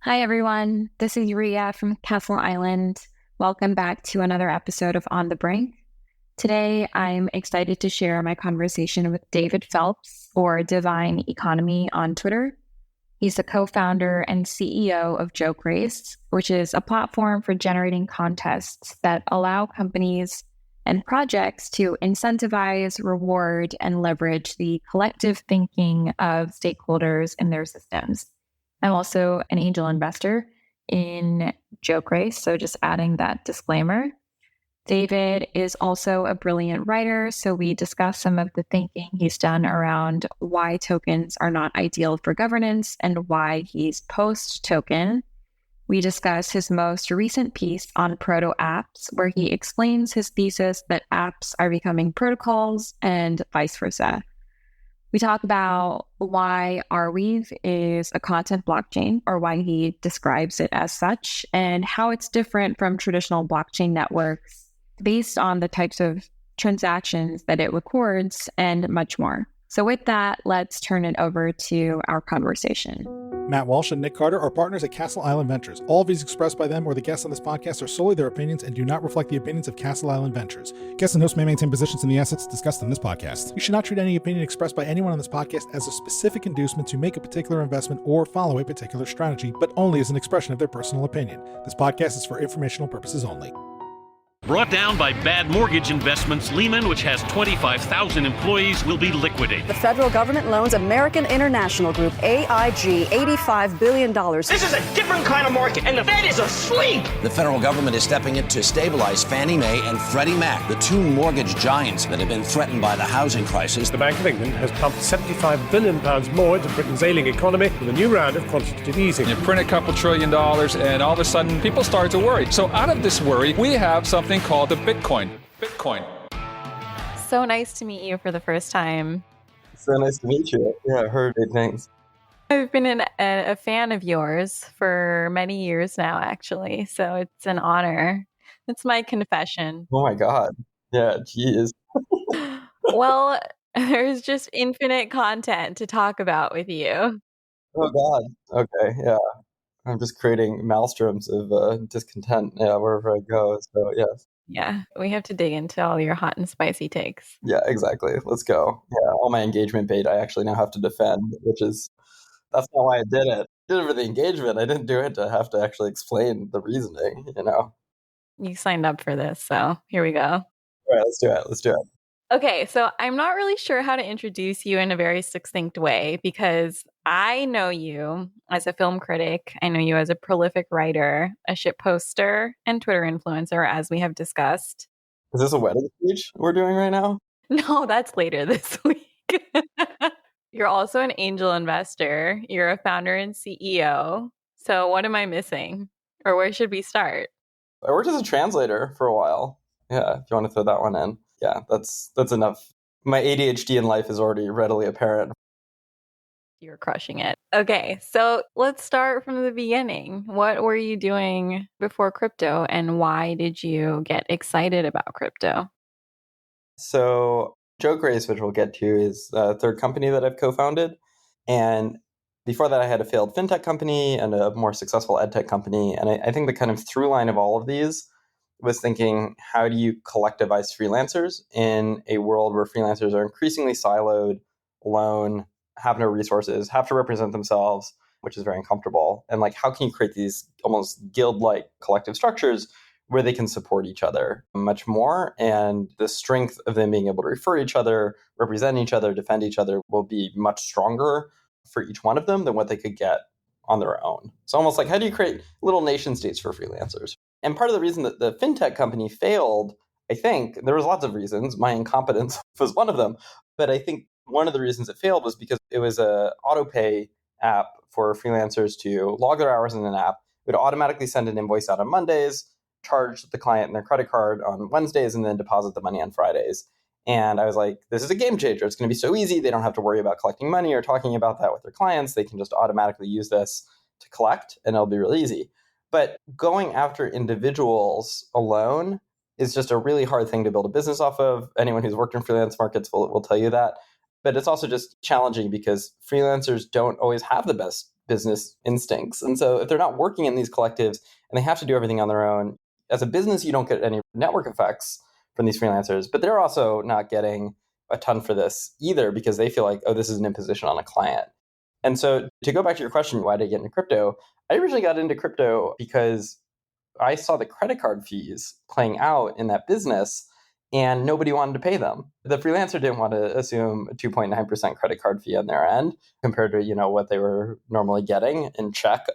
Hi, everyone. This is Ria from Castle Island. Welcome back to another episode of On the Brink. Today, I'm excited to share my conversation with David Phelps, or Divine Economy on Twitter. He's the co-founder and CEO of Jokerace, which is a platform for generating contests that allow companies and projects to incentivize, reward, and leverage the collective thinking of stakeholders in their systems. I'm also an angel investor in Jokerace, so just adding that disclaimer. David is also a brilliant writer, so we discuss some of the thinking he's done around why tokens are not ideal for governance and why he's post-token. We discuss his most recent piece on proto-apps, where he explains his thesis that apps are becoming protocols and vice versa. We talk about why Arweave is a content blockchain, or why he describes it as such, and how it's different from traditional blockchain networks based on the types of transactions that it records, and much more. So with that, let's turn it over to our conversation. Matt Walsh and Nick Carter are partners at Castle Island Ventures. All views expressed by them or the guests on this podcast are solely their opinions and do not reflect the opinions of Castle Island Ventures. Guests and hosts may maintain positions in the assets discussed in this podcast. You should not treat any opinion expressed by anyone on this podcast as a specific inducement to make a particular investment or follow a particular strategy, but only as an expression of their personal opinion. This podcast is for informational purposes only. Brought down by bad mortgage investments, Lehman, which has 25,000 employees, will be liquidated. The federal government loans American International Group, AIG, $85 billion. This is a different kind of market, and the Fed is asleep. The federal government is stepping in to stabilize Fannie Mae and Freddie Mac, the two mortgage giants that have been threatened by the housing crisis. The Bank of England has pumped £75 billion more into Britain's ailing economy with a new round of quantitative easing. You print a couple $1 trillion, and all of a sudden, people start to worry. So out of this worry, we have something called the Bitcoin. So nice to meet you for the first time. So nice to meet you. Yeah, I've heard great things. I've been a fan of yours for many years now, actually. So it's an honor. It's my confession. Oh my God. Yeah, geez. Well, there's just infinite content to talk about with you. Oh God. Okay, yeah. I'm just creating maelstroms of discontent, wherever I go. So, yes. Yeah, we have to dig into all your hot and spicy takes. Yeah, exactly. Let's go. Yeah, all my engagement bait I actually now have to defend, that's not why I did it. I did it for the engagement. I didn't do it to have to actually explain the reasoning, You signed up for this, so here we go. All right, let's do it. Okay, so I'm not really sure how to introduce you in a very succinct way because I know you as a film critic. I know you as a prolific writer, a shit poster, and Twitter influencer, as we have discussed. Is this a wedding speech we're doing right now? No, that's later this week. You're also an angel investor. You're a founder and CEO. So what am I missing? Or where should we start? I worked as a translator for a while. Yeah, if you want to throw that one in. Yeah, that's enough. My ADHD in life is already readily apparent. You're crushing it. Okay, so let's start from the beginning. What were you doing before crypto, and why did you get excited about crypto? So Jokerace, which we'll get to, is the third company that I've co-founded. And before that, I had a failed fintech company and a more successful edtech company. And I think the kind of through line of all of these was thinking, how do you collectivize freelancers in a world where freelancers are increasingly siloed, alone, have no resources, have to represent themselves, which is very uncomfortable. And how can you create these almost guild-like collective structures where they can support each other much more? And the strength of them being able to refer each other, represent each other, defend each other will be much stronger for each one of them than what they could get on their own. So almost how do you create little nation states for freelancers? And part of the reason that the fintech company failed, I think, there was lots of reasons. My incompetence was one of them. But I think one of the reasons it failed was because it was a auto pay app for freelancers to log their hours in an app. It would automatically send an invoice out on Mondays, charge the client their credit card on Wednesdays, and then deposit the money on Fridays. And I was like, this is a game changer. It's going to be so easy. They don't have to worry about collecting money or talking about that with their clients. They can just automatically use this to collect, and it'll be really easy. But going after individuals alone is just a really hard thing to build a business off of. Anyone who's worked in freelance markets will tell you that. But it's also just challenging because freelancers don't always have the best business instincts. And so if they're not working in these collectives and they have to do everything on their own, as a business, you don't get any network effects from these freelancers, but they're also not getting a ton for this either because they feel like, oh, this is an imposition on a client. And so to go back to your question, why did I get into crypto? I originally got into crypto because I saw the credit card fees playing out in that business and nobody wanted to pay them. The freelancer didn't want to assume a 2.9% credit card fee on their end compared to, what they were normally getting in check.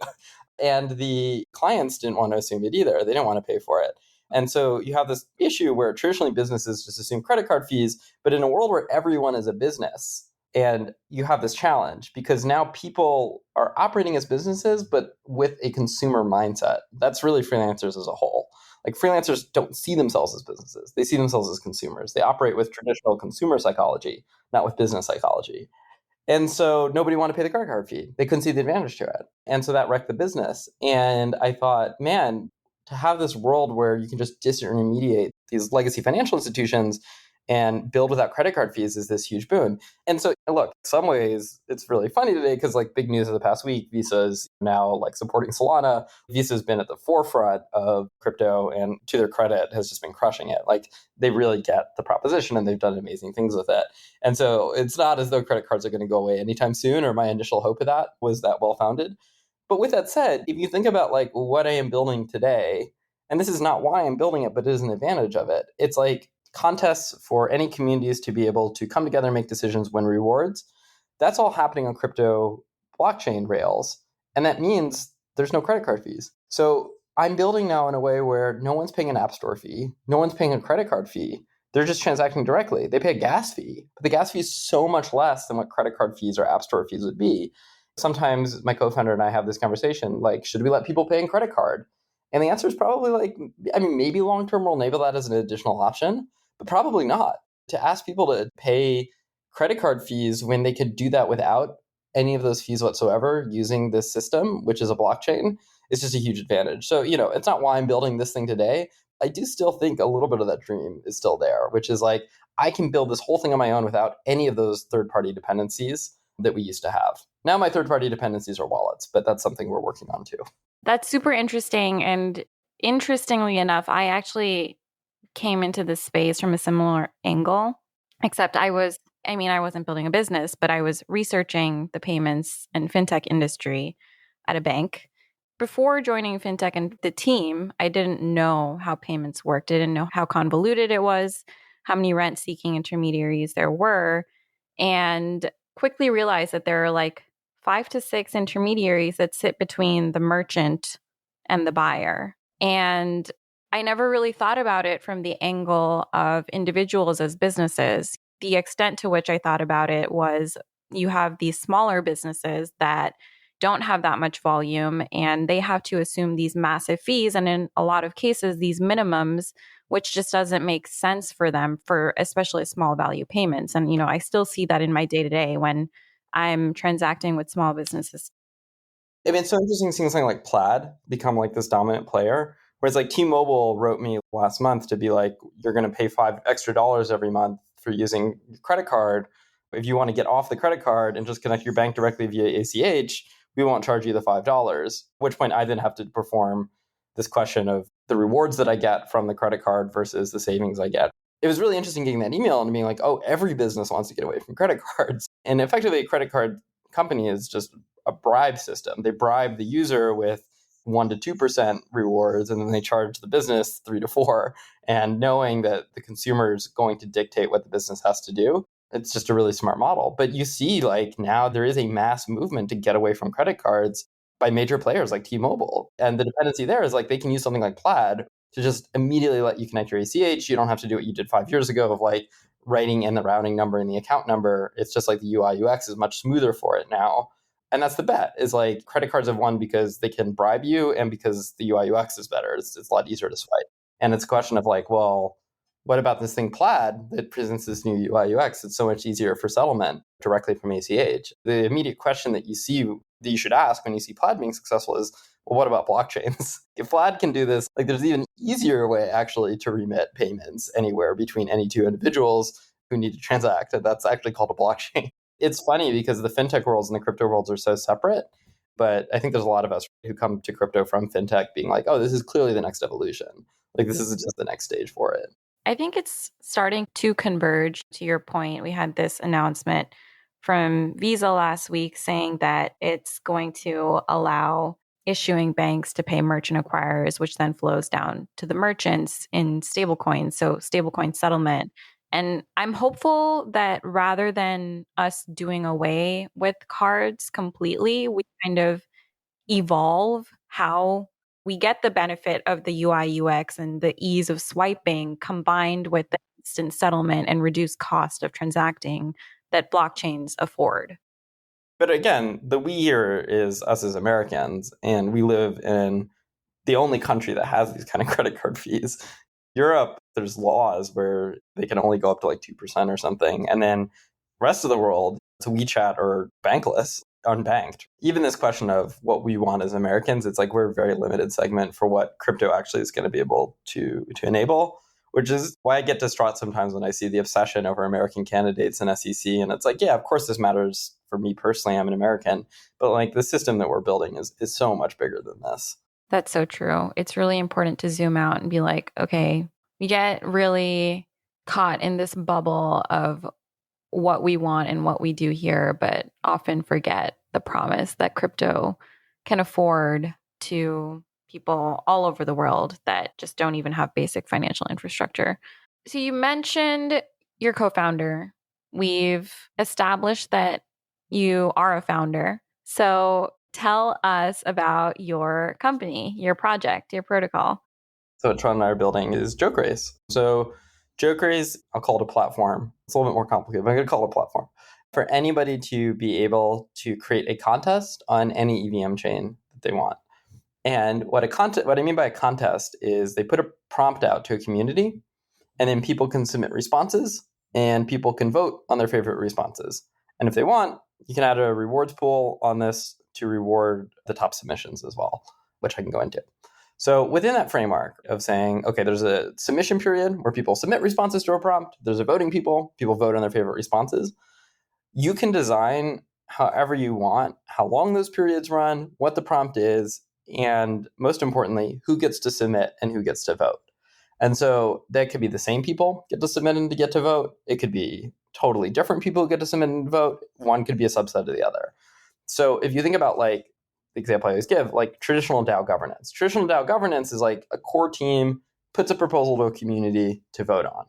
And the clients didn't want to assume it either. They didn't want to pay for it. And so you have this issue where traditionally businesses just assume credit card fees, but in a world where everyone is a business, and you have this challenge because now people are operating as businesses, but with a consumer mindset. That's really freelancers as a whole. Like freelancers don't see themselves as businesses. They see themselves as consumers. They operate with traditional consumer psychology, not with business psychology. And so nobody wanted to pay the credit card fee. They couldn't see the advantage to it. And so that wrecked the business. And I thought, man, to have this world where you can just disintermediate these legacy financial institutions and build without credit card fees is this huge boon. And so, look, in some ways, it's really funny today because big news of the past week, Visa is now supporting Solana. Visa has been at the forefront of crypto and to their credit has just been crushing it. They really get the proposition and they've done amazing things with it. And so it's not as though credit cards are going to go away anytime soon, or my initial hope of that was that well-founded. But with that said, if you think about what I am building today, and this is not why I'm building it, but it is an advantage of it. It's contests for any communities to be able to come together and make decisions, win rewards. That's all happening on crypto blockchain rails. And that means there's no credit card fees. So I'm building now in a way where no one's paying an app store fee. No one's paying a credit card fee. They're just transacting directly. They pay a gas fee, but the gas fee is so much less than what credit card fees or app store fees would be. Sometimes my co-founder and I have this conversation, should we let people pay in credit card? And the answer is probably maybe long-term we'll enable that as an additional option, but probably not. To ask people to pay credit card fees when they could do that without any of those fees whatsoever using this system, which is a blockchain, is just a huge advantage. So, it's not why I'm building this thing today. I do still think a little bit of that dream is still there, which is I can build this whole thing on my own without any of those third-party dependencies that we used to have. Now my third-party dependencies are wallets, but that's something we're working on too. That's super interesting. And interestingly enough, I actually came into this space from a similar angle, except I wasn't building a business, but I was researching the payments and fintech industry at a bank. Before joining fintech and the team, I didn't know how payments worked. I didn't know how convoluted it was, how many rent-seeking intermediaries there were, and quickly realized that there are 5 to 6 intermediaries that sit between the merchant and the buyer. And I never really thought about it from the angle of individuals as businesses. The extent to which I thought about it was you have these smaller businesses that don't have that much volume and they have to assume these massive fees. And in a lot of cases, these minimums, which just doesn't make sense for them for especially small value payments. And, I still see that in my day-to-day when I'm transacting with small businesses. I mean, it's so interesting seeing something like Plaid become this dominant player. Whereas T-Mobile wrote me last month to be you're going to pay $5 extra every month for using your credit card. If you want to get off the credit card and just connect your bank directly via ACH, we won't charge you the $5. At which point I then have to perform this question of the rewards that I get from the credit card versus the savings I get. It was really interesting getting that email and being oh, every business wants to get away from credit cards. And effectively, a credit card company is just a bribe system. They bribe the user with 1% to 2% rewards, and then they charge the business 3 to 4. And knowing that the consumer is going to dictate what the business has to do, it's just a really smart model. But you see, now there is a mass movement to get away from credit cards by major players like T-Mobile. And the dependency there is they can use something like Plaid to just immediately let you connect your ACH. You don't have to do what you did 5 years ago of writing in the routing number and the account number. It's just the UI UX is much smoother for it now. And that's the bet is credit cards have won because they can bribe you and because the UI UX is better. It's a lot easier to swipe. And it's a question of well, what about this thing Plaid that presents this new UI UX? It's so much easier for settlement directly from ACH. The immediate question that you see that you should ask when you see Plaid being successful is, well, what about blockchains? If Plaid can do this, there's an even easier way actually to remit payments anywhere between any two individuals who need to transact. And that's actually called a blockchain. It's funny because the fintech worlds and the crypto worlds are so separate. But I think there's a lot of us who come to crypto from fintech being like, oh, this is clearly the next evolution. Like, this is just the next stage for it. I think it's starting to converge. To your point, we had this announcement from Visa last week saying that it's going to allow issuing banks to pay merchant acquirers, which then flows down to the merchants in stablecoins, so stablecoin settlement. And I'm hopeful that rather than us doing away with cards completely, we kind of evolve how we get the benefit of the UI UX and the ease of swiping combined with the instant settlement and reduced cost of transacting that blockchains afford. But again, the we here is us as Americans, and we live in the only country that has these kind of credit card fees. Europe, there's laws where they can only go up to like 2% or something. And then rest of the world, it's WeChat or bankless, unbanked. Even this question of what we want as Americans, it's like we're a very limited segment for what crypto actually is going to be able to enable, which is why I get distraught sometimes when I see the obsession over American candidates in SEC. And it's like, yeah, of course this matters for me personally. I'm an American. But like the system that we're building is so much bigger than this. That's so true. It's really important to zoom out and be like, okay, we get really caught in this bubble of what we want and what we do here, but often forget the promise that crypto can afford to people all over the world that just don't even have basic financial infrastructure. So you mentioned your co-founder. We've established that you are a founder. So tell us about your company, your project, your protocol. So what Tron and I are building is Jokerace. So Jokerace, I'll call it a platform. It's a little bit more complicated, but I'm going to call it a platform for anybody to be able to create a contest on any EVM chain that they want. And what I mean by a contest is they put a prompt out to a community, and then people can submit responses, and people can vote on their favorite responses. And if they want, you can add a rewards pool on this to reward the top submissions as well, which I can go into. So within that framework of saying, okay, there's a submission period where people submit responses to a prompt. There's a voting people vote on their favorite responses. You can design however you want, how long those periods run, what the prompt is, and most importantly, who gets to submit and who gets to vote. And so that could be the same people get to submit and to get to vote. It could be totally different people who get to submit and vote. One could be a subset of the other. So if you think about like the example I always give, like traditional DAO governance. Traditional DAO governance is like a core team puts a proposal to a community to vote on.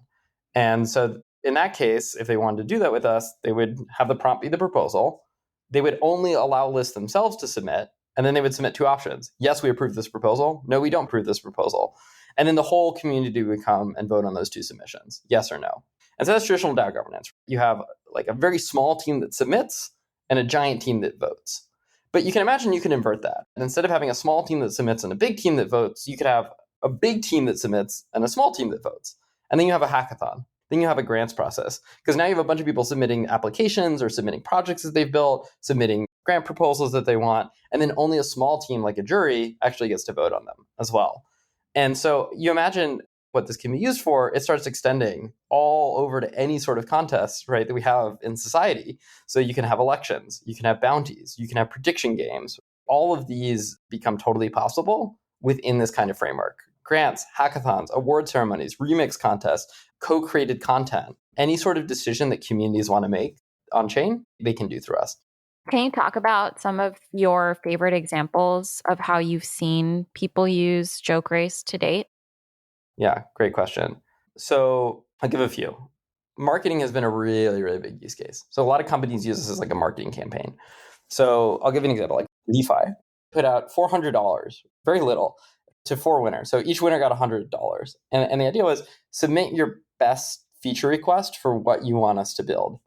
And so in that case, if they wanted to do that with us, they would have the prompt be the proposal. They would only allow lists themselves to submit. And then they would submit two options. Yes, we approve this proposal. No, we don't approve this proposal. And then the whole community would come and vote on those two submissions. Yes or no. And so that's traditional DAO governance. You have like a very small team that submits and a giant team that votes. But you can imagine you can invert that. And instead of having a small team that submits and a big team that votes, you could have a big team that submits and a small team that votes. And then you have a hackathon. Then you have a grants process. Because now you have a bunch of people submitting applications or submitting projects that they've built, submitting grant proposals that they want. And then only a small team like a jury actually gets to vote on them as well. And so you imagine what this can be used for, it starts extending all over to any sort of contest, right, that we have in society. So you can have elections, you can have bounties, you can have prediction games. All of these become totally possible within this kind of framework. Grants, hackathons, award ceremonies, remix contests, co-created content, any sort of decision that communities want to make on chain, they can do through us. Can you talk about some of your favorite examples of how you've seen people use Jokerace to date? Yeah, great question. So I'll give a few. Marketing has been a really, really big use case. So a lot of companies use this as like a marketing campaign. So I'll give you an example. Like DeFi put out $400, very little, to 4 winners. So each winner got $100. And the idea was submit your best feature request for what you want us to build.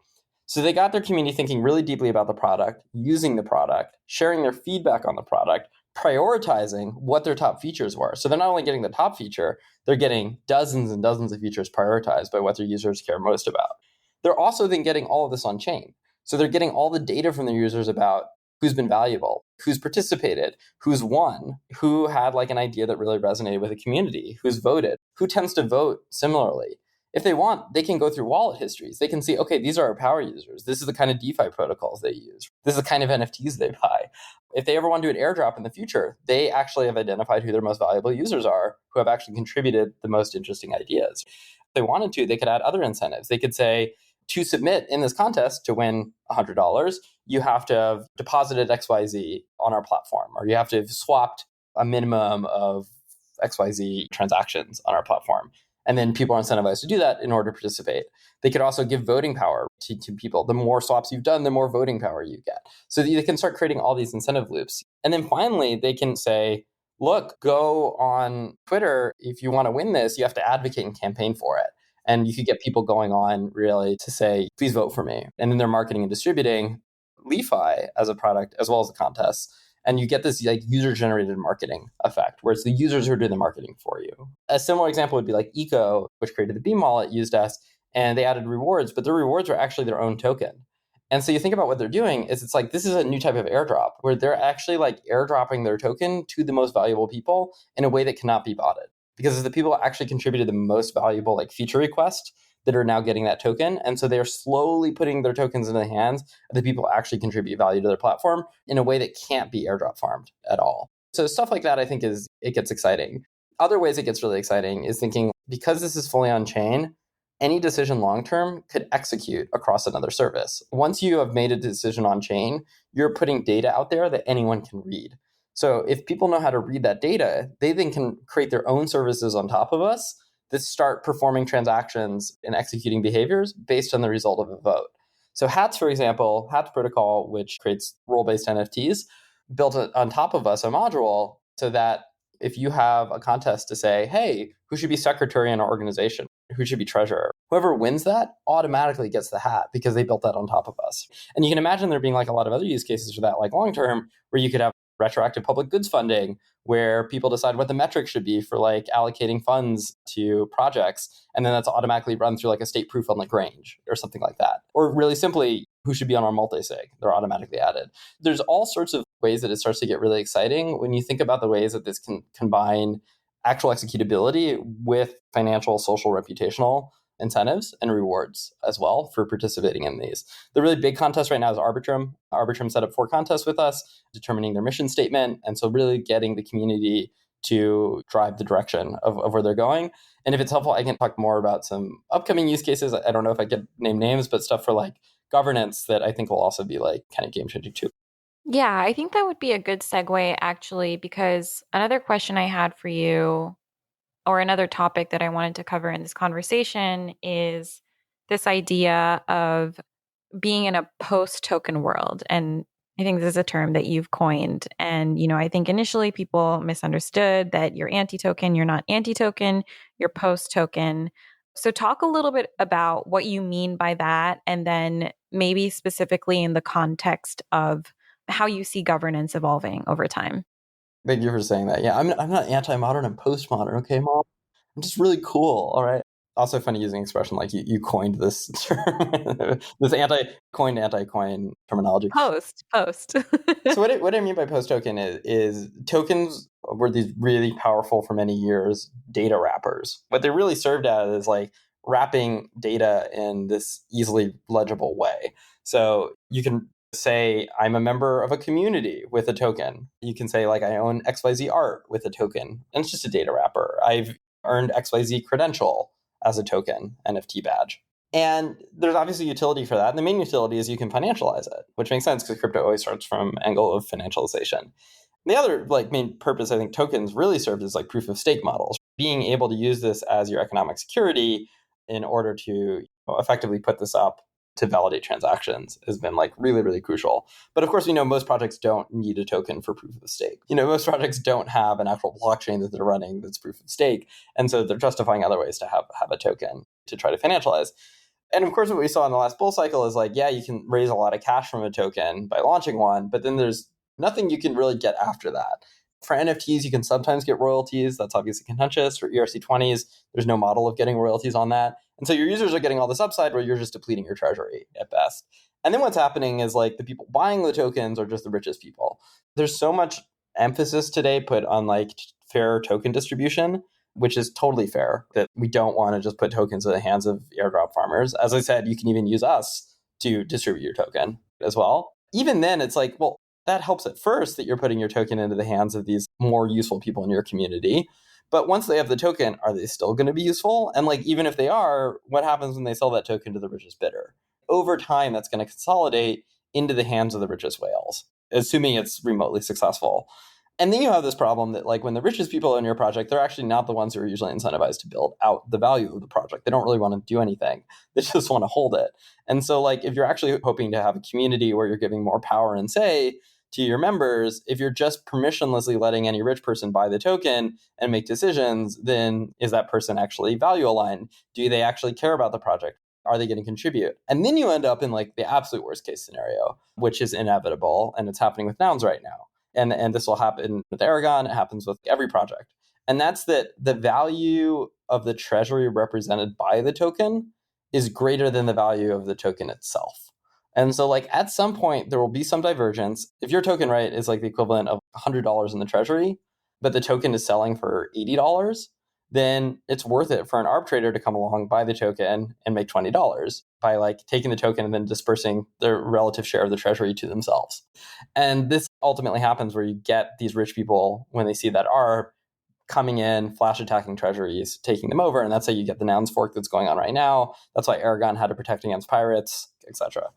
So they got their community thinking really deeply about the product, using the product, sharing their feedback on the product, prioritizing what their top features were. So they're not only getting the top feature, they're getting dozens and dozens of features prioritized by what their users care most about. They're also then getting all of this on chain. So they're getting all the data from their users about who's been valuable, who's participated, who's won, who had like an idea that really resonated with the community, who's voted, who tends to vote similarly. If they want, they can go through wallet histories. They can see, okay, these are our power users. This is the kind of DeFi protocols they use. This is the kind of NFTs they buy. If they ever want to do an airdrop in the future, they actually have identified who their most valuable users are, who have actually contributed the most interesting ideas. If they wanted to, they could add other incentives. They could say, to submit in this contest to win $100, you have to have deposited XYZ on our platform, or you have to have swapped a minimum of XYZ transactions on our platform. And then people are incentivized to do that in order to participate. They could also give voting power to people. The more swaps you've done, the more voting power you get. So they can start creating all these incentive loops. And then finally, they can say, look, go on Twitter. If you want to win this, you have to advocate and campaign for it. And you could get people going on really to say, please vote for me. And then they're marketing and distributing LeFi as a product, as well as the contests. And you get this like user-generated marketing effect, where it's the users who are doing the marketing for you. A similar example would be like Eco, which created the Beam wallet, used us, and they added rewards, but the rewards are actually their own token. And so you think about what they're doing is it's like, this is a new type of airdrop, where they're actually like airdropping their token to the most valuable people in a way that cannot be botted. Because the people actually contributed the most valuable like feature request that are now getting that token. And so they're slowly putting their tokens into the hands of the people who actually contribute value to their platform in a way that can't be airdrop farmed at all. So stuff like that, I think, it gets exciting. Other ways it gets really exciting is thinking, because this is fully on chain, any decision long-term could execute across another service. Once you have made a decision on chain, you're putting data out there that anyone can read. So if people know how to read that data, they then can create their own services on top of us that start performing transactions and executing behaviors based on the result of a vote. So Hats, for example, Hats protocol, which creates role-based NFTs, built on top of us a module so that if you have a contest to say, hey, who should be secretary in our organization? Who should be treasurer? Whoever wins that automatically gets the hat because they built that on top of us. And you can imagine there being like a lot of other use cases for that, like long-term, where you could have retroactive public goods funding, where people decide what the metrics should be for like allocating funds to projects. And then that's automatically run through like a state proof on Lagrange or something like that. Or really simply, who should be on our multi-sig? They're automatically added. There's all sorts of ways that it starts to get really exciting when you think about the ways that this can combine actual executability with financial, social, reputational incentives and rewards as well for participating in these. The really big contest right now is Arbitrum. Arbitrum set up 4 contests with us, determining their mission statement. And so really getting the community to drive the direction of where they're going. And if it's helpful, I can talk more about some upcoming use cases. I don't know if I could name names, but stuff for like governance that I think will also be like kind of game changing too. Yeah, I think that would be a good segue actually, because another question I had for you, or another topic that I wanted to cover in this conversation, is this idea of being in a post-token world. And I think this is a term that you've coined. And, I think initially people misunderstood that you're anti-token. You're not anti-token, you're post-token. So talk a little bit about what you mean by that, and then maybe specifically in the context of how you see governance evolving over time. Thank you for saying that. Yeah, I'm not anti-modern, I'm postmodern. Okay, Mom? I'm just really cool. All right. Also funny using expression like you coined this term, this anti-coin terminology. Post. So what I mean by post-token is tokens were these really powerful for many years data wrappers. What they really served as is like wrapping data in this easily legible way. So you can say, I'm a member of a community with a token. You can say, like, I own XYZ art with a token. And it's just a data wrapper. I've earned XYZ credential as a token, NFT badge. And there's obviously utility for that. And the main utility is you can financialize it, which makes sense because crypto always starts from angle of financialization. The other main purpose, I think, tokens really served as like proof of stake models. Being able to use this as your economic security in order to effectively put this up to validate transactions has been like really, really crucial. But of course, we know most projects don't need a token for proof of stake. Most projects don't have an actual blockchain that they're running that's proof of stake. And so they're justifying other ways to have a token to try to financialize. And of course, what we saw in the last bull cycle is like, yeah, you can raise a lot of cash from a token by launching one, but then there's nothing you can really get after that. For NFTs, you can sometimes get royalties. That's obviously contentious. For ERC20s, there's no model of getting royalties on that. And so your users are getting all this upside where you're just depleting your treasury at best. And then what's happening is like the people buying the tokens are just the richest people. There's so much emphasis today put on like fair token distribution which is totally fair, that we don't want to just put tokens in the hands of airdrop farmers. As I said, you can even use us to distribute your token as well. Even then, it's like, well, that helps at first that you're putting your token into the hands of these more useful people in your community. But once they have the token, are they still going to be useful? And like, even if they are, what happens when they sell that token to the richest bidder? Over time, that's going to consolidate into the hands of the richest whales, assuming it's remotely successful. And then you have this problem that like when the richest people in your project, they're actually not the ones who are usually incentivized to build out the value of the project. They don't really want to do anything. They just want to hold it. And so like if you're actually hoping to have a community where you're giving more power and say to your members, if you're just permissionlessly letting any rich person buy the token and make decisions, then is that person actually value aligned? Do they actually care about the project? Are they going to contribute? And then you end up in like the absolute worst case scenario, which is inevitable. And it's happening with Nouns right now. And this will happen with Aragon. It happens with every project. And that's that the value of the treasury represented by the token is greater than the value of the token itself. And so like at some point, there will be some divergence. If your token, right, is like the equivalent of $100 in the treasury, but the token is selling for $80, then it's worth it for an arbitrator to come along, buy the token, and make $20 by like taking the token and then dispersing their relative share of the treasury to themselves. And this ultimately happens where you get these rich people, when they see that arb, coming in, flash attacking treasuries, taking them over. And that's how you get the Nouns fork that's going on right now. That's why Aragon had to protect against pirates, etc.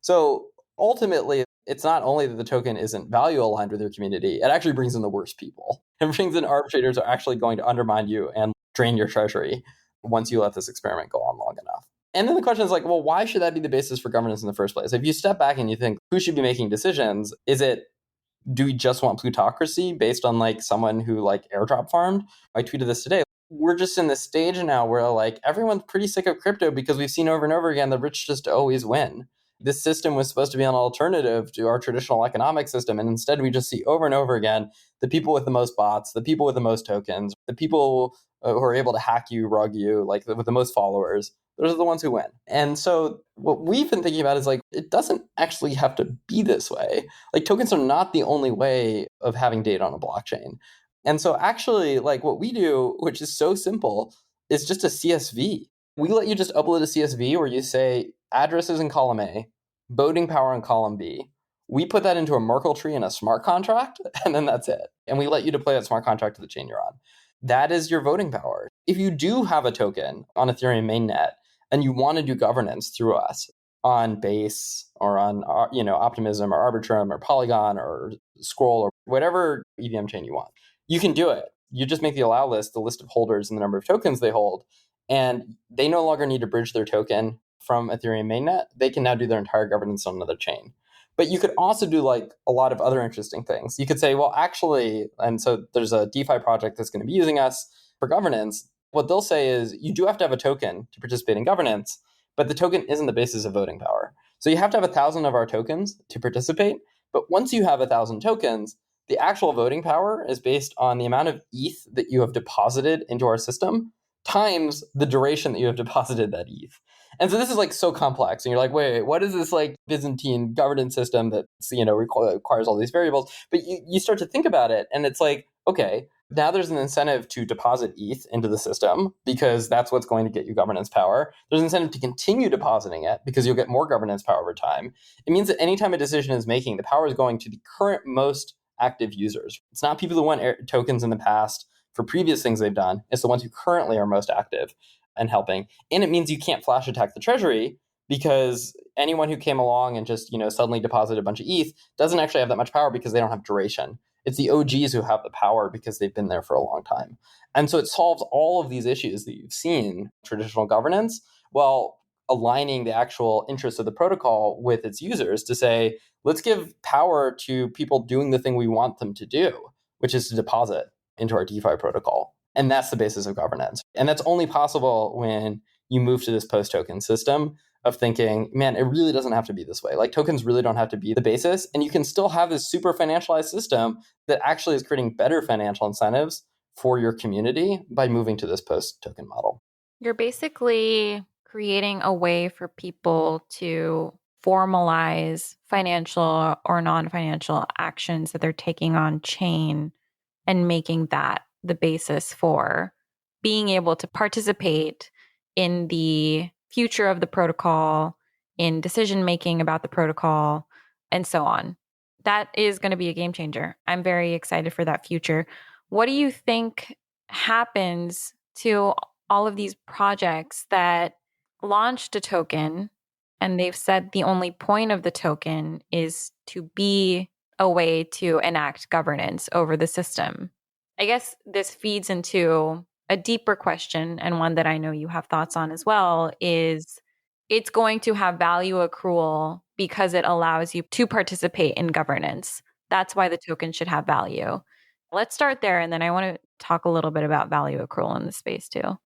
So ultimately, it's not only that the token isn't value aligned with your community, it actually brings in the worst people. It brings in arbitrators who are actually going to undermine you and drain your treasury once you let this experiment go on long enough. And then the question is like, well, why should that be the basis for governance in the first place? If you step back and you think, who should be making decisions? Do we just want plutocracy based on like someone who like airdrop farmed? I tweeted this today. We're just in this stage now where like everyone's pretty sick of crypto because we've seen over and over again the rich just always win. This system was supposed to be an alternative to our traditional economic system. And instead, we just see over and over again the people with the most bots, the people with the most tokens, the people who are able to hack you, rug you, like with the most followers. Those are the ones who win. And so what we've been thinking about is like, it doesn't actually have to be this way. Like tokens are not the only way of having data on a blockchain. And so actually like what we do, which is so simple, is just a CSV. We let you just upload a CSV where you say addresses in column A, voting power in column B. We put that into a Merkle tree in a smart contract, and then that's it. And we let you deploy that smart contract to the chain you're on. That is your voting power. If you do have a token on Ethereum mainnet and you want to do governance through us on Base or on Optimism or Arbitrum or Polygon or Scroll or whatever EVM chain you want, you can do it. You just make the allow list, the list of holders and the number of tokens they hold, and they no longer need to bridge their token from Ethereum mainnet. They can now do their entire governance on another chain. But you could also do like a lot of other interesting things. You could say, well, actually, and so there's a DeFi project that's going to be using us for governance. What they'll say is you do have to have a token to participate in governance, but the token isn't the basis of voting power. So you have to have 1,000 of our tokens to participate. But once you have 1,000 tokens, the actual voting power is based on the amount of ETH that you have deposited into our system times the duration that you have deposited that ETH. And so this is like so complex. And you're like, wait, what is this like Byzantine governance system that, requires all these variables? But you start to think about it and it's like, okay, now there's an incentive to deposit ETH into the system because that's what's going to get you governance power. There's an incentive to continue depositing it because you'll get more governance power over time. It means that anytime a decision is making, the power is going to the current most active users. It's not people who want tokens in the past for previous things they've done. It's the ones who currently are most active and helping. And it means you can't flash attack the treasury because anyone who came along and just, suddenly deposited a bunch of ETH doesn't actually have that much power because they don't have duration. It's the OGs who have the power because they've been there for a long time. And so it solves all of these issues that you've seen in traditional governance while aligning the actual interests of the protocol with its users to say, let's give power to people doing the thing we want them to do, which is to deposit into our DeFi protocol. And that's the basis of governance. And that's only possible when you move to this post-token system of thinking, man, it really doesn't have to be this way. Like tokens really don't have to be the basis. And you can still have this super financialized system that actually is creating better financial incentives for your community by moving to this post-token model. You're basically creating a way for people to formalize financial or non-financial actions that they're taking on chain and making that the basis for being able to participate in the future of the protocol, in decision making about the protocol, and so on. That is going to be a game changer. I'm very excited for that future. What do you think happens to all of these projects that launched a token and they've said the only point of the token is to be a way to enact governance over the system? I guess this feeds into a deeper question, and one that I know you have thoughts on as well, is it's going to have value accrual because it allows you to participate in governance. That's why the token should have value. Let's start there, and then I want to talk a little bit about value accrual in the space too.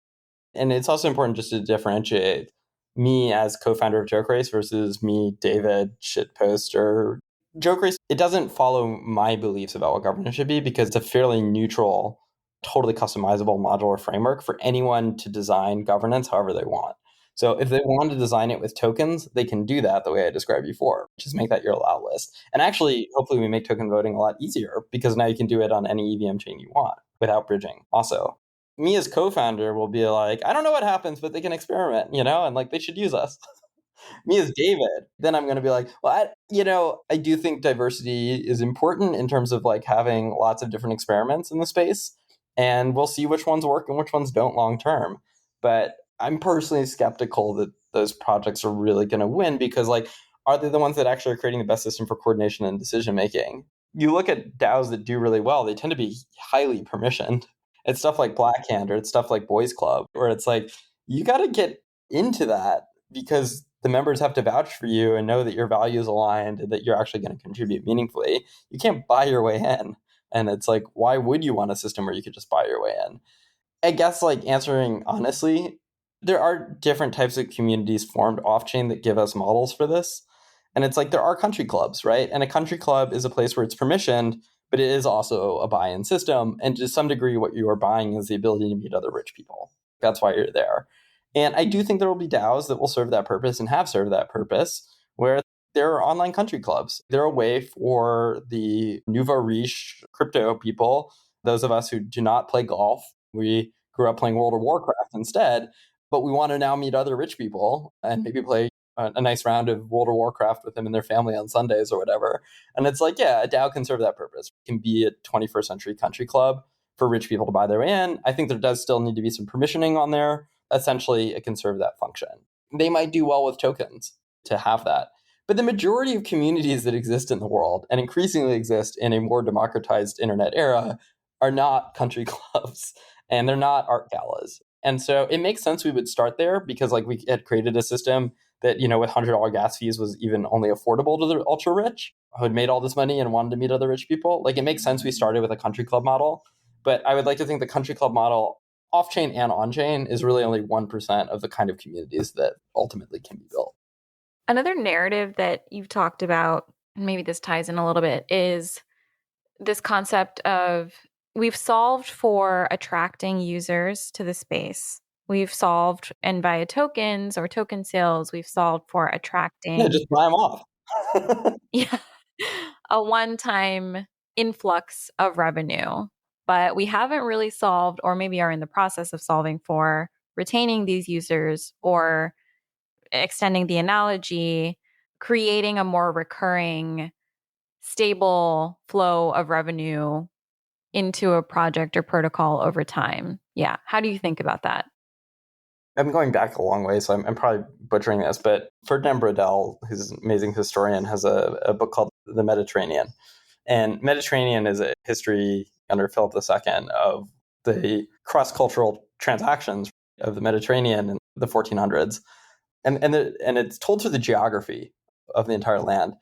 And it's also important just to differentiate me as co-founder of Jokerace versus me, David, shitposter. Jokerace, it doesn't follow my beliefs about what governance should be because it's a fairly neutral, totally customizable modular framework for anyone to design governance however they want. So if they want to design it with tokens, they can do that the way I described before, just make that your allow list. And actually, hopefully we make token voting a lot easier because now you can do it on any EVM chain you want without bridging also. Me as co-founder will be like, I don't know what happens, but they can experiment, and like they should use us. Me as David, then I'm going to be like, well, I do think diversity is important in terms of like having lots of different experiments in the space, and we'll see which ones work and which ones don't long term. But I'm personally skeptical that those projects are really going to win because like, are they the ones that actually are creating the best system for coordination and decision making? You look at DAOs that do really well, they tend to be highly permissioned. It's stuff like Blackhand or it's stuff like Boys Club, where it's like, you got to get into that because the members have to vouch for you and know that your values aligned and that you're actually going to contribute meaningfully. You can't buy your way in. And it's like, why would you want a system where you could just buy your way in? I guess like answering honestly, there are different types of communities formed off-chain that give us models for this. And it's like there are country clubs, right? And a country club is a place where it's permissioned, but it is also a buy-in system. And to some degree, what you are buying is the ability to meet other rich people. That's why you're there. And I do think there will be DAOs that will serve that purpose and have served that purpose, where there are online country clubs. They're a way for the nouveau riche crypto people, those of us who do not play golf. We grew up playing World of Warcraft instead, but we want to now meet other rich people and maybe play a nice round of World of Warcraft with them and their family on Sundays or whatever. And it's like, yeah, a DAO can serve that purpose. It can be a 21st century country club for rich people to buy their way in. I think there does still need to be some permissioning on there. Essentially, it can serve that function. They might do well with tokens to have that. But the majority of communities that exist in the world and increasingly exist in a more democratized internet era are not country clubs and they're not art galas. And so it makes sense we would start there because like we had created a system that, with $100 gas fees was even only affordable to the ultra rich who had made all this money and wanted to meet other rich people. Like it makes sense we started with a country club model, but I would like to think the country club model off-chain and on-chain is really only 1% of the kind of communities that ultimately can be built. Another narrative that you've talked about, and maybe this ties in a little bit, is this concept of we've solved for attracting users to the space. We've solved, and via tokens or token sales, we've solved for attracting. Yeah, just buy them off. A one-time influx of revenue. But we haven't really solved, or maybe are in the process of solving for retaining these users, or extending the analogy, creating a more recurring, stable flow of revenue into a project or protocol over time. Yeah. How do you think about that? I'm going back a long way, so I'm probably butchering this, but Ferdinand Brodel, who's an amazing historian, has a book called The Mediterranean. And Mediterranean is a history under Philip II of the cross-cultural transactions of the Mediterranean in the 1400s. And it's told through the geography of the entire land.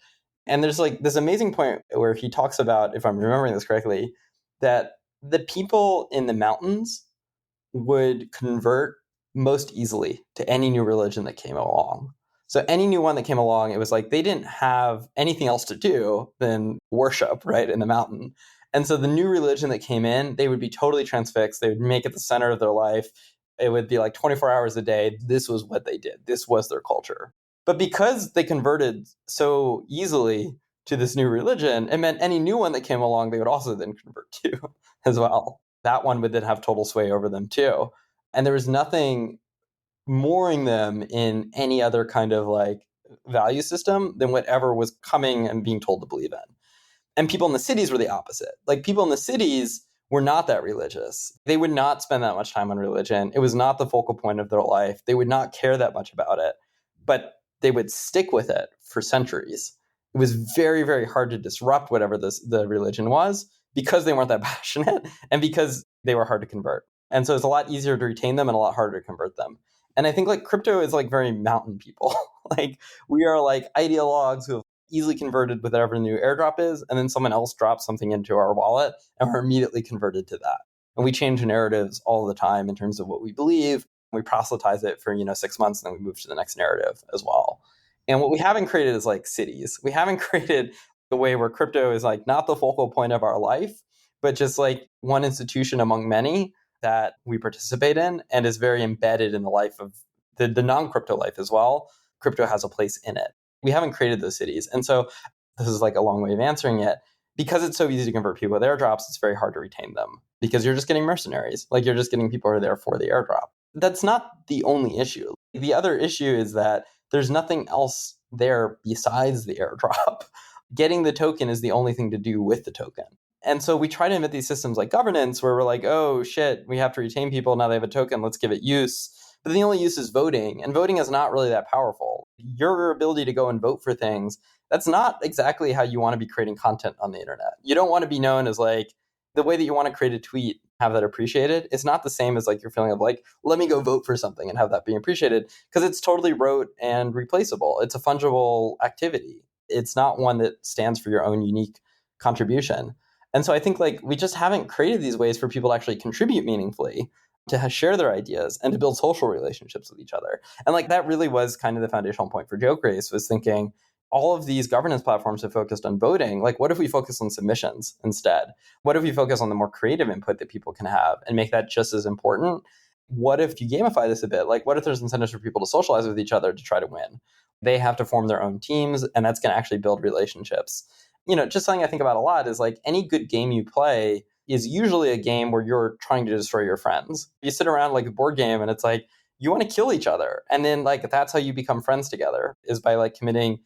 And there's like this amazing point where he talks about, if I'm remembering this correctly, that the people in the mountains would convert most easily to any new religion that came along. So any new one that came along, it was like they didn't have anything else to do than worship, right, in the mountain. And so the new religion that came in, they would be totally transfixed. They would make it the center of their life. It would be like 24 hours a day. This was what they did. This was their culture. But because they converted so easily to this new religion, it meant any new one that came along, they would also then convert to as well. That one would then have total sway over them too. And there was nothing mooring them in any other kind of like value system than whatever was coming and being told to believe in. And people in the cities were the opposite. Like people in the cities were not that religious. They would not spend that much time on religion. It was not the focal point of their life. They would not care that much about it, but they would stick with it for centuries. It was very, very hard to disrupt whatever the religion was because they weren't that passionate and because they were hard to convert. And so it's a lot easier to retain them and a lot harder to convert them. And I think like crypto is like very mountain people. Like we are like ideologues who have easily converted with whatever the new airdrop is, and then someone else drops something into our wallet and we're immediately converted to that. And we change narratives all the time in terms of what we believe. We proselytize it for 6 months and then we move to the next narrative as well. And what we haven't created is like cities. We haven't created the way where crypto is like not the focal point of our life, but just like one institution among many that we participate in and is very embedded in the life of the non-crypto life as well. Crypto has a place in it. We haven't created those cities. And so this is like a long way of answering it. Because it's so easy to convert people with airdrops, it's very hard to retain them because you're just getting mercenaries. Like you're just getting people who are there for the airdrop. That's not the only issue. The other issue is that there's nothing else there besides the airdrop. Getting the token is the only thing to do with the token. And so we try to invent these systems like governance where we're like, oh shit, we have to retain people. Now they have a token. Let's give it use. But the only use is voting. And voting is not really that powerful. Your ability to go and vote for things, that's not exactly how you want to be creating content on the internet. You don't want to be known as like the way that you want to create a tweet, have that appreciated. It's not the same as like your feeling of like, let me go vote for something and have that being appreciated because it's totally rote and replaceable. It's a fungible activity. It's not one that stands for your own unique contribution. And so I think like we just haven't created these ways for people to actually contribute meaningfully, to share their ideas and to build social relationships with each other. And like that really was kind of the foundational point for Jokerace, was thinking all of these governance platforms have focused on voting. Like what if we focus on submissions instead? What if we focus on the more creative input that people can have and make that just as important? What if you gamify this a bit? Like what if there's incentives for people to socialize with each other to try to win? They have to form their own teams and that's going to actually build relationships. Just something I think about a lot is like any good game you play is usually a game where you're trying to destroy your friends. You sit around like a board game and it's like, you want to kill each other. And then like, that's how you become friends together, is by like committing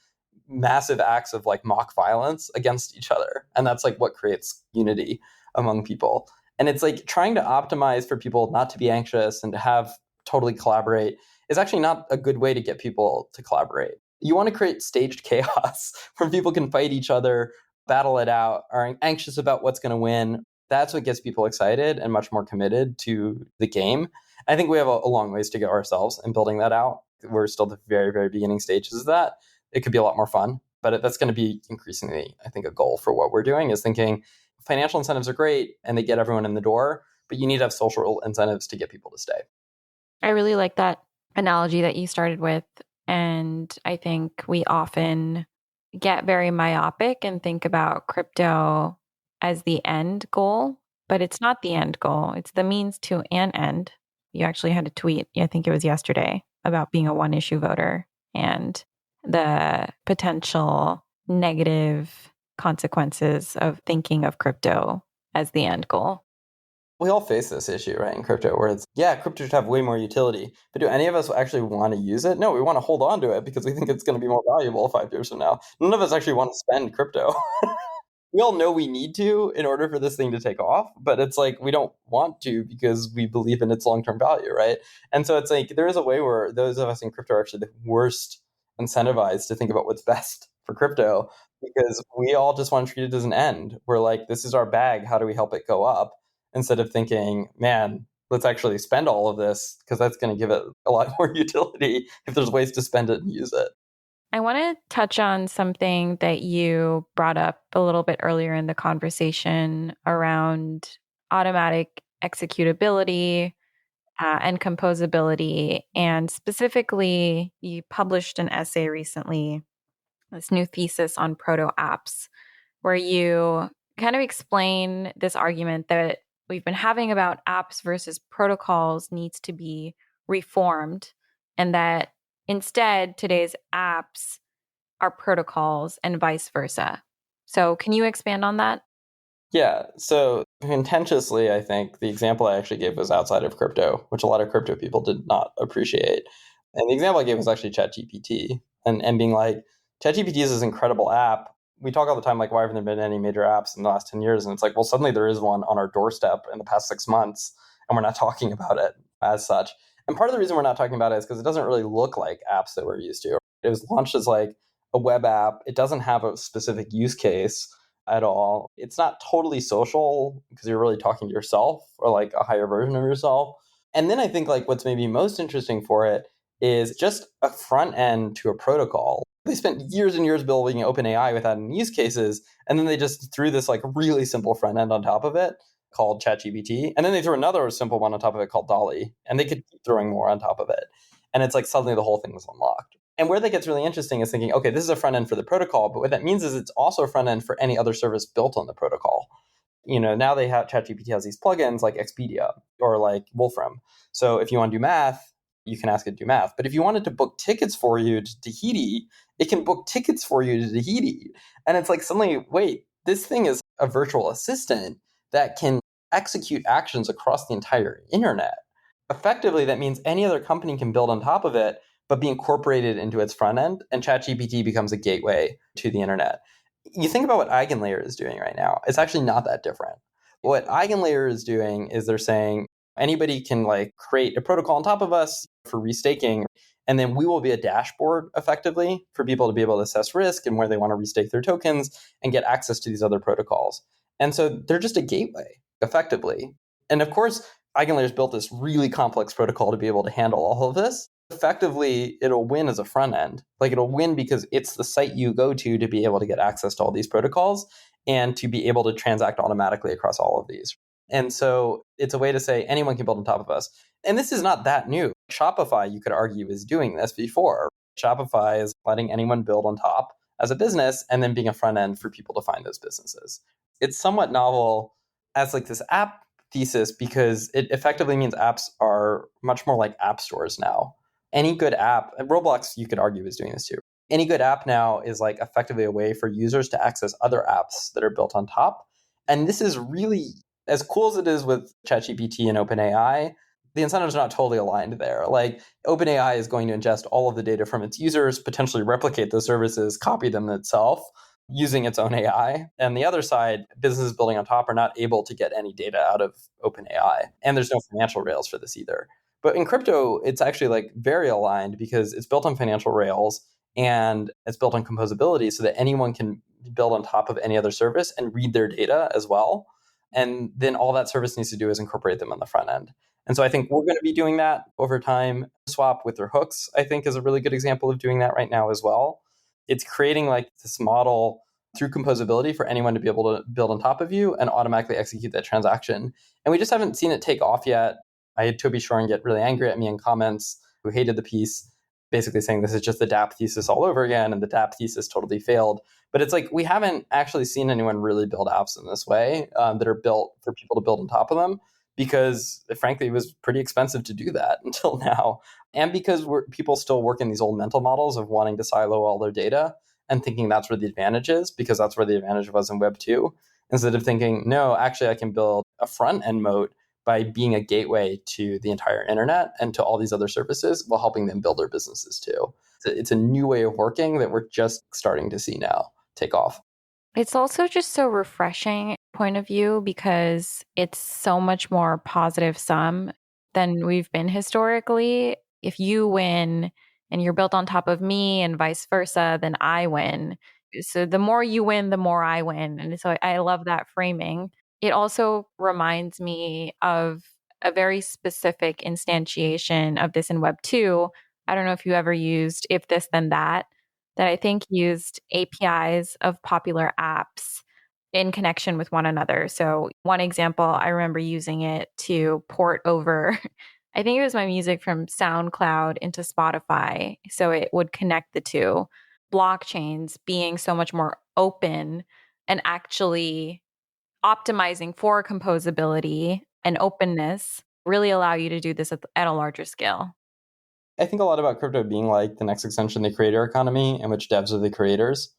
massive acts of like mock violence against each other. And that's like what creates unity among people. And it's like trying to optimize for people not to be anxious and to have totally collaborate is actually not a good way to get people to collaborate. You want to create staged chaos where people can fight each other, battle it out, are anxious about what's going to win. That's what gets people excited and much more committed to the game. I think we have a long ways to go ourselves in building that out. We're still at the very, very beginning stages of that. It could be a lot more fun, but that's going to be increasingly, I think, a goal for what we're doing, is thinking financial incentives are great and they get everyone in the door, but you need to have social incentives to get people to stay. I really like that analogy that you started with. And I think we often get very myopic and think about crypto as the end goal, but it's not the end goal. It's the means to an end. You actually had a tweet, I think it was yesterday, about being a one issue voter and the potential negative consequences of thinking of crypto as the end goal. We all face this issue, right, in crypto, where it's, crypto should have way more utility. But do any of us actually want to use it? No, we want to hold on to it because we think it's going to be more valuable 5 years from now. None of us actually want to spend crypto. We all know we need to in order for this thing to take off, but it's like we don't want to because we believe in its long-term value, right? And so it's like there is a way where those of us in crypto are actually the worst incentivized to think about what's best for crypto, because we all just want to treat it as an end. We're like, this is our bag. How do we help it go up? Instead of thinking, man, let's actually spend all of this because that's going to give it a lot more utility if there's ways to spend it and use it. I want to touch on something that you brought up a little bit earlier in the conversation around automatic executability and composability. And specifically, you published an essay recently, this new thesis on proto apps, where you kind of explain this argument that we've been having about apps versus protocols needs to be reformed, and that instead, today's apps are protocols and vice versa. So can you expand on that? Yeah. So contentiously, I think the example I actually gave was outside of crypto, which a lot of crypto people did not appreciate. And the example I gave was actually ChatGPT and being like, ChatGPT is this incredible app. We talk all the time, like, why haven't there been any major apps in the last 10 years? And it's like, well, suddenly there is one on our doorstep in the past 6 months, and we're not talking about it as such. And part of the reason we're not talking about it is because it doesn't really look like apps that we're used to. It was launched as like a web app. It doesn't have a specific use case at all. It's not totally social because you're really talking to yourself or like a higher version of yourself. And then I think like what's maybe most interesting for it is just a front end to a protocol. They spent years and years building OpenAI without any use cases, and then they just threw this like really simple front end on top of it called ChatGPT, and then they threw another simple one on top of it called DALL-E, and they could keep throwing more on top of it. And it's like suddenly the whole thing was unlocked. And where that gets really interesting is thinking, okay, this is a front end for the protocol, but what that means is it's also a front end for any other service built on the protocol. Now they have ChatGPT has these plugins like Expedia or like Wolfram. So if you want to do math, you can ask it to do math. But if you wanted to book tickets for you to Tahiti, it can book tickets for you to Tahiti. And it's like suddenly, wait, this thing is a virtual assistant that can execute actions across the entire internet. Effectively, that means any other company can build on top of it, but be incorporated into its front end, and ChatGPT becomes a gateway to the internet. You think about what EigenLayer is doing right now. It's actually not that different. What EigenLayer is doing is they're saying anybody can like create a protocol on top of us for restaking, and then we will be a dashboard effectively for people to be able to assess risk and where they want to restake their tokens and get access to these other protocols. And so they're just a gateway effectively. And of course, EigenLayer's built this really complex protocol to be able to handle all of this. Effectively, it'll win as a front end. Like it'll win because it's the site you go to be able to get access to all these protocols and to be able to transact automatically across all of these. And so it's a way to say anyone can build on top of us. And this is not that new. Shopify, you could argue, is doing this before. Shopify is letting anyone build on top as a business and then being a front end for people to find those businesses. It's somewhat novel as like this app thesis because it effectively means apps are much more like app stores now. Any good app, and Roblox, you could argue, is doing this too. Any good app now is like effectively a way for users to access other apps that are built on top. And this is really, as cool as it is with ChatGPT and OpenAI, the incentives are not totally aligned there. Like OpenAI is going to ingest all of the data from its users, potentially replicate those services, copy them itself using its own AI. And the other side, businesses building on top are not able to get any data out of OpenAI. And there's no financial rails for this either. But in crypto, it's actually like very aligned because it's built on financial rails and it's built on composability so that anyone can build on top of any other service and read their data as well. And then all that service needs to do is incorporate them on the front end. And so I think we're going to be doing that over time. Swap with their hooks, I think, is a really good example of doing that right now as well. It's creating like this model through composability for anyone to be able to build on top of you and automatically execute that transaction. And we just haven't seen it take off yet. I had Toby Shoren get really angry at me in comments who hated the piece, basically saying this is just the DApp thesis all over again and the DApp thesis totally failed. But it's like we haven't actually seen anyone really build apps in this way that are built for people to build on top of them because, frankly, it was pretty expensive to do that until now. And because people still work in these old mental models of wanting to silo all their data and thinking that's where the advantage is because that's where the advantage was in Web 2, instead of thinking, no, actually, I can build a front-end moat by being a gateway to the entire internet and to all these other services while helping them build their businesses too. It's a new way of working that we're just starting to see now take off. It's also just so refreshing point of view because it's so much more positive sum than we've been historically. If you win and you're built on top of me and vice versa, then I win. So the more you win, the more I win. And so I love that framing. It also reminds me of a very specific instantiation of this in Web 2. I don't know if you ever used If This Then That I think used APIs of popular apps in connection with one another. So one example, I remember using it to port over, I think it was my music from SoundCloud into Spotify. So it would connect the two. Blockchains being so much more open and actually optimizing for composability and openness really allow you to do this at a larger scale. I think a lot about crypto being like the next extension of the creator economy in which devs are the creators.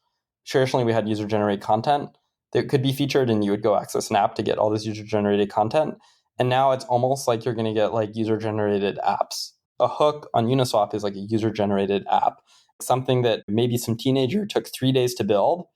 Traditionally, we had user-generated content. that could be featured and you would go access an app to get all this user-generated content. And now it's almost like you're going to get like user-generated apps. A hook on Uniswap is like a user-generated app, something that maybe some teenager took 3 days to build,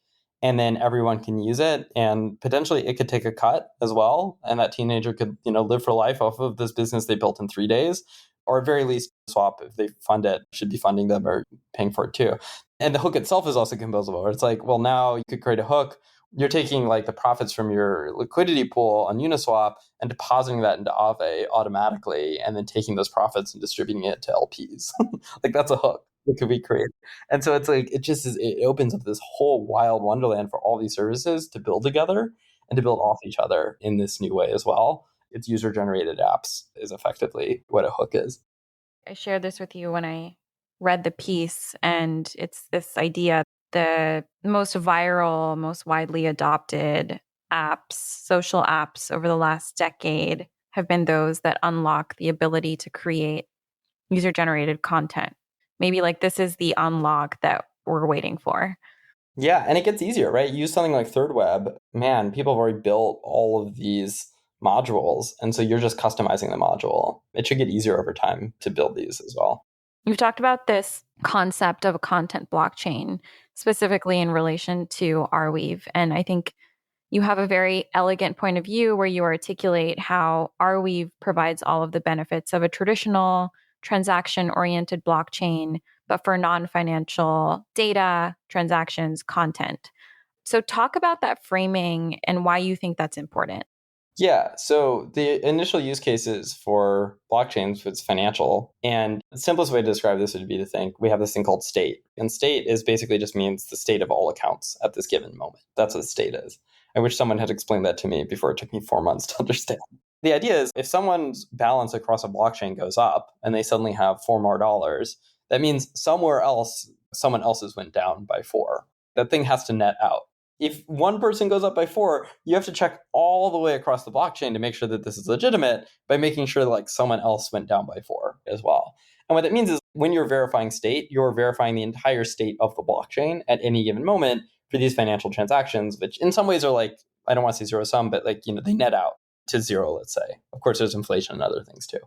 and then everyone can use it, and potentially it could take a cut as well, and that teenager could live for life off of this business they built in 3 days, or at very least Swap, if they fund it, should be funding them or paying for it too. And the hook itself is also composable. It's like, well, now you could create a hook. You're taking like the profits from your liquidity pool on Uniswap and depositing that into Aave automatically, and then taking those profits and distributing it to LPs. Like that's a hook that could be created. And so it's like, it opens up this whole wild wonderland for all these services to build together and to build off each other in this new way as well. It's user-generated apps is effectively what a hook is. I shared this with you when I read the piece, and it's this idea: the most viral, most widely adopted apps, social apps over the last decade have been those that unlock the ability to create user-generated content. Maybe like this is the unlock that we're waiting for. Yeah, and it gets easier, right? Use something like Third Web. Man, people have already built all of these modules, and so you're just customizing the module. It should get easier over time to build these as well. You've talked about this concept of a content blockchain, specifically in relation to Arweave. And I think you have a very elegant point of view where you articulate how Arweave provides all of the benefits of a traditional transaction-oriented blockchain, but for non-financial data, transactions, content. So talk about that framing and why you think that's important. Yeah, so the initial use cases for blockchains was financial. And the simplest way to describe this would be to think we have this thing called state. And state is basically just means the state of all accounts at this given moment. That's what state is. I wish someone had explained that to me before it took me 4 months to understand. The idea is if someone's balance across a blockchain goes up and they suddenly have $4 more, that means somewhere else, someone else's went down by 4. That thing has to net out. If one person goes up by 4, you have to check all the way across the blockchain to make sure that this is legitimate by making sure that like someone else went down by 4 as well. And what that means is when you're verifying state, you're verifying the entire state of the blockchain at any given moment for these financial transactions, which in some ways are like, I don't want to say zero sum, but like, they net out to 0, let's say. Of course, there's inflation and other things too.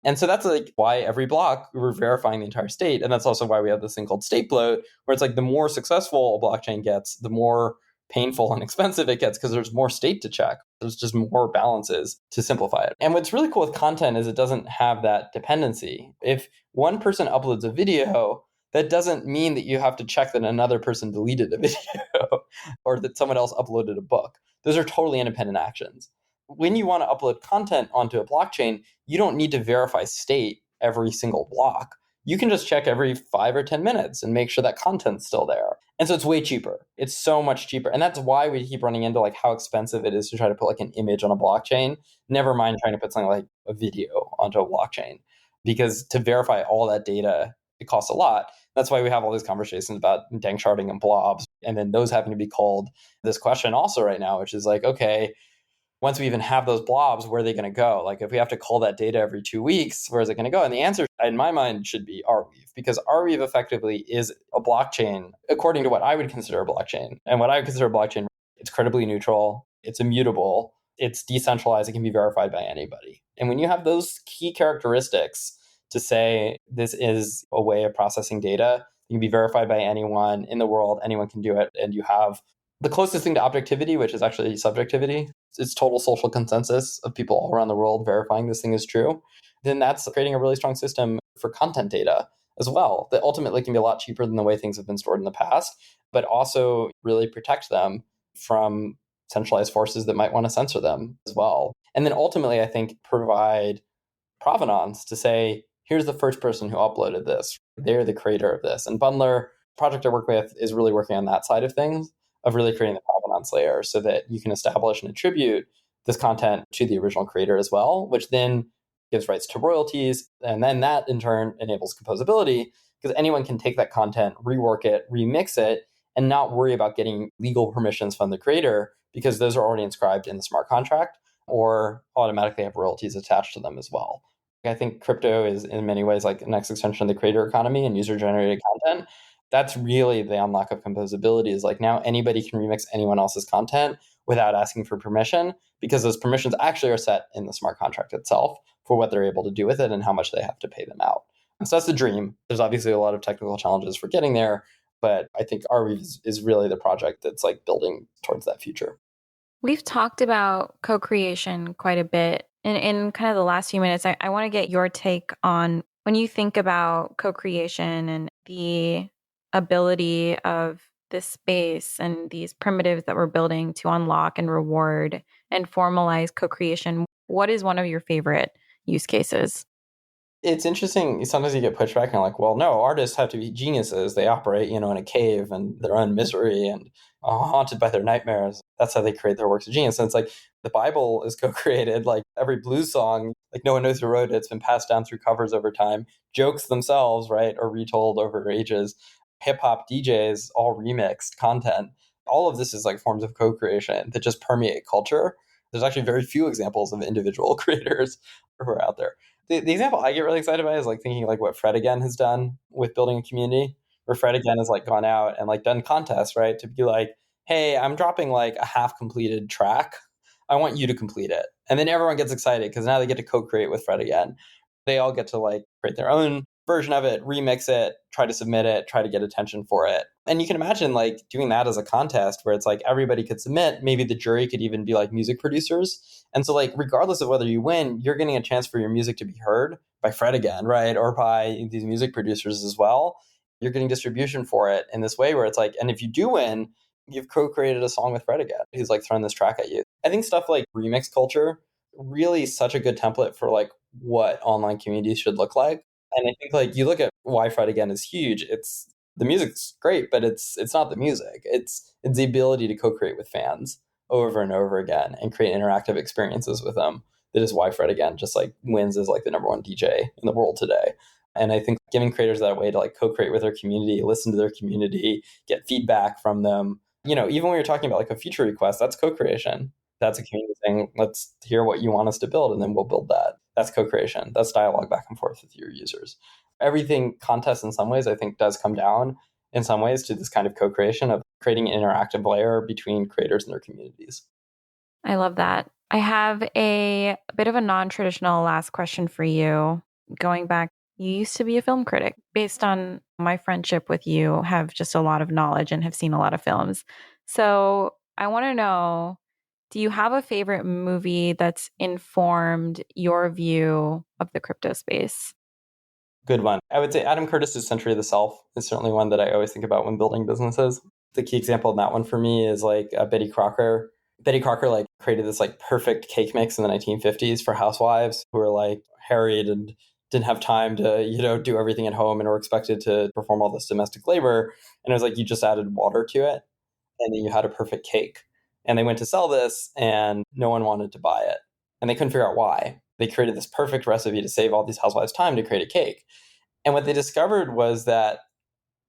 And so that's like why every block we're verifying the entire state. And that's also why we have this thing called state bloat, where it's like the more successful a blockchain gets, the more painful and expensive it gets because there's more state to check. There's just more balances to simplify it. And what's really cool with content is it doesn't have that dependency. If one person uploads a video, that doesn't mean that you have to check that another person deleted a video or that someone else uploaded a book. Those are totally independent actions. When you want to upload content onto a blockchain, you don't need to verify state every single block. You can just check every 5 or 10 minutes and make sure that content's still there. And so it's way cheaper. It's so much cheaper. And that's why we keep running into like how expensive it is to try to put like an image on a blockchain. Never mind trying to put something like a video onto a blockchain. Because to verify all that data, it costs a lot. That's why we have all these conversations about danksharding and blobs. And then those happen to be called this question also right now, which is like, okay, once we even have those blobs, where are they going to go? Like if we have to call that data every 2 weeks, where is it going to go? And the answer in my mind should be Arweave, because Arweave effectively is a blockchain according to what I would consider a blockchain. And what I would consider a blockchain, it's credibly neutral, it's immutable, it's decentralized, it can be verified by anybody. And when you have those key characteristics to say this is a way of processing data, it can be verified by anyone in the world, anyone can do it, and you have the closest thing to objectivity, which is actually subjectivity, it's total social consensus of people all around the world verifying this thing is true, then that's creating a really strong system for content data as well that ultimately can be a lot cheaper than the way things have been stored in the past, but also really protect them from centralized forces that might want to censor them as well. And then ultimately, I think, provide provenance to say, here's the first person who uploaded this. They're the creator of this. And Bundler, project I work with, is really working on that side of things, of really creating the provenance layer so that you can establish and attribute this content to the original creator as well, which then gives rights to royalties. And then that in turn enables composability because anyone can take that content, rework it, remix it, and not worry about getting legal permissions from the creator because those are already inscribed in the smart contract or automatically have royalties attached to them as well. I think crypto is in many ways like the next extension of the creator economy and user-generated content. That's really the unlock of composability, is like now anybody can remix anyone else's content without asking for permission, because those permissions actually are set in the smart contract itself for what they're able to do with it and how much they have to pay them out. And so that's the dream. There's obviously a lot of technical challenges for getting there, but I think Arweave is really the project that's like building towards that future. We've talked about co-creation quite a bit. In kind of the last few minutes, I want to get your take on when you think about co-creation and the ability of this space and these primitives that we're building to unlock and reward and formalize co-creation. What is one of your favorite use cases? It's interesting. Sometimes you get pushback and like, well, no, artists have to be geniuses. They operate, in a cave and their own misery and haunted by their nightmares. That's how they create their works of genius. And it's like the Bible is co-created. Like every blues song, like no one knows who wrote it. It's been passed down through covers over time. Jokes themselves, right, are retold over ages. Hip hop DJs, all remixed content. All of this is like forms of co-creation that just permeate culture. There's actually very few examples of individual creators who are out there. The example I get really excited by is like thinking like what Fred Again has done with building a community, where Fred Again has like gone out and like done contests, right? To be like, hey, I'm dropping like a half completed track. I want you to complete it. And then everyone gets excited because now they get to co-create with Fred Again. They all get to like create their own version of it, remix it, try to submit it, try to get attention for it. And you can imagine like doing that as a contest where it's like everybody could submit. Maybe the jury could even be like music producers. And so like regardless of whether you win, you're getting a chance for your music to be heard by Fred Again, right? Or by these music producers as well. You're getting distribution for it in this way where it's like, and if you do win, you've co-created a song with Fred Again. He's like throwing this track at you. I think stuff like remix culture really is such a good template for like what online communities should look like. And I think like you look at why Fred Again is huge. It's the music's great, but it's not the music. It's the ability to co-create with fans over and over again and create interactive experiences with them. That is why Fred Again just like wins as like the number one DJ in the world today. And I think giving creators that way to like co-create with their community, listen to their community, get feedback from them. Even when you're talking about like a feature request, that's co-creation. That's a community saying, let's hear what you want us to build, and then we'll build that. That's co-creation. That's dialogue back and forth with your users. Everything contest in some ways, I think, does come down in some ways to this kind of co-creation of creating an interactive layer between creators and their communities. I love that. I have a bit of a non-traditional last question for you. Going back, you used to be a film critic. Based on my friendship with you, have just a lot of knowledge and have seen a lot of films. So I want to know, do you have a favorite movie that's informed your view of the crypto space? Good one. I would say Adam Curtis's Century of the Self is certainly one that I always think about when building businesses. The key example in that one for me is like Betty Crocker. Betty Crocker like created this like perfect cake mix in the 1950s for housewives who were like harried and didn't have time to, do everything at home and were expected to perform all this domestic labor. And it was like you just added water to it and then you had a perfect cake. And they went to sell this and no one wanted to buy it. And they couldn't figure out why. They created this perfect recipe to save all these housewives time to create a cake. And what they discovered was that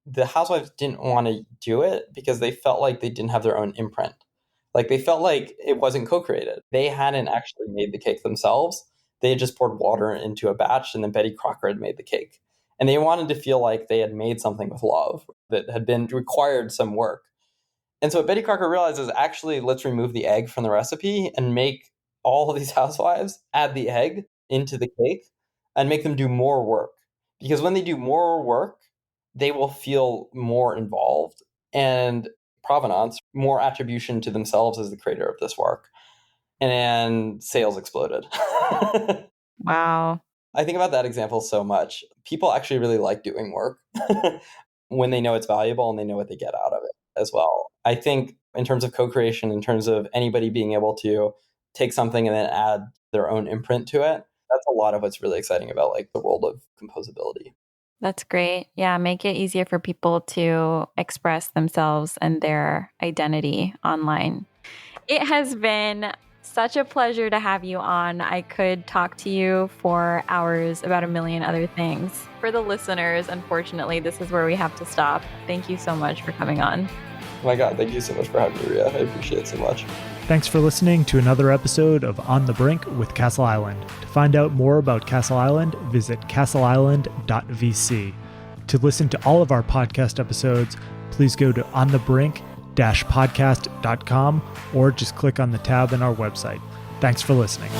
the housewives didn't want to do it because they felt like they didn't have their own imprint. Like they felt like it wasn't co-created. They hadn't actually made the cake themselves. They had just poured water into a batch and then Betty Crocker had made the cake. And they wanted to feel like they had made something with love that had been required some work. And so what Betty Crocker realized is actually let's remove the egg from the recipe and make all of these housewives add the egg into the cake and make them do more work. Because when they do more work, they will feel more involved and provenance, more attribution to themselves as the creator of this work. And sales exploded. Wow. I think about that example so much. People actually really like doing work when they know it's valuable and they know what they get out of it as well. I think in terms of co-creation, in terms of anybody being able to take something and then add their own imprint to it, that's a lot of what's really exciting about like the world of composability. That's great. Yeah, make it easier for people to express themselves and their identity online. It has been such a pleasure to have you on. I could talk to you for hours about a million other things. For the listeners, unfortunately, this is where we have to stop. Thank you so much for coming on. Oh my God, thank you so much for having me, Ria. I appreciate it so much. Thanks for listening to another episode of On the Brink with Castle Island. To find out more about Castle Island, visit castleisland.vc. To listen to all of our podcast episodes, please go to onthebrink-podcast.com or just click on the tab in our website. Thanks for listening.